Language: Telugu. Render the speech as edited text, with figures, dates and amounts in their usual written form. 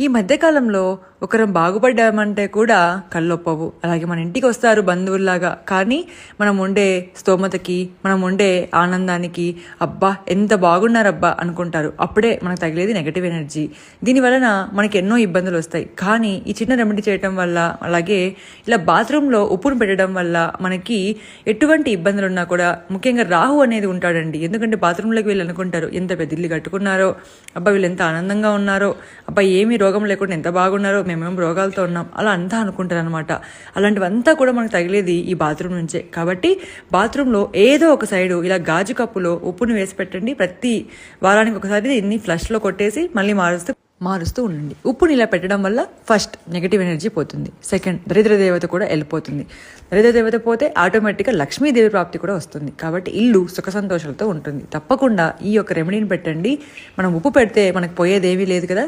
ఈ మధ్యకాలంలో ఒకరం బాగుపడ్డామంటే కూడా కళ్ళొప్పవు. అలాగే మన ఇంటికి వస్తారు బంధువుల్లాగా, కానీ మనం ఉండే స్తోమతకి, మనం ఉండే ఆనందానికి అబ్బా ఎంత బాగున్నారబ్బా అనుకుంటారు. అప్పుడే మనకు తగిలేది నెగటివ్ ఎనర్జీ. దీని వలన మనకి ఎన్నో ఇబ్బందులు వస్తాయి. కానీ ఈ చిన్న రెమెడీ చేయటం వల్ల, అలాగే ఇలా బాత్రూంలో ఉప్పును పెట్టడం వల్ల మనకి ఎటువంటి ఇబ్బందులు ఉన్నా కూడా, ముఖ్యంగా రాహు అనేది ఉంటాడండి. ఎందుకంటే బాత్రూంలోకి వీళ్ళు అనుకుంటారు ఎంత పెద్ద ఇల్లు కట్టుకున్నారో, అబ్బా వీళ్ళు ఎంత ఆనందంగా ఉన్నారో, అబ్బా ఏమీ రోగం లేకుండా ఎంత బాగున్నారో, మేమేం రోగాలతో ఉన్నాం అలా అంతా అనుకుంటారు అనమాట. అలాంటివంతా కూడా మనకు తగిలేది ఈ బాత్రూమ్ నుంచే. కాబట్టి బాత్రూంలో ఏదో ఒక సైడు ఇలా గాజు కప్పులో ఉప్పును వేసి పెట్టండి. ప్రతి వారానికి ఒకసారి దీన్ని ఫ్లష్లో కొట్టేసి మళ్ళీ మారుస్తూ ఉండండి. ఉప్పుని ఇలా పెట్టడం వల్ల ఫస్ట్ నెగిటివ్ ఎనర్జీ పోతుంది, సెకండ్ దరిద్ర దేవత కూడా వెళ్ళిపోతుంది. దరిద్ర దేవత పోతే ఆటోమేటిక్గా లక్ష్మీదేవి ప్రాప్తి కూడా వస్తుంది. కాబట్టి ఇల్లు సుఖ సంతోషాలతో ఉంటుంది. తప్పకుండా ఈ యొక్క రెమెడీని పెట్టండి. మనం ఉప్పు పెడితే మనకు పోయేదేమీ లేదు కదా.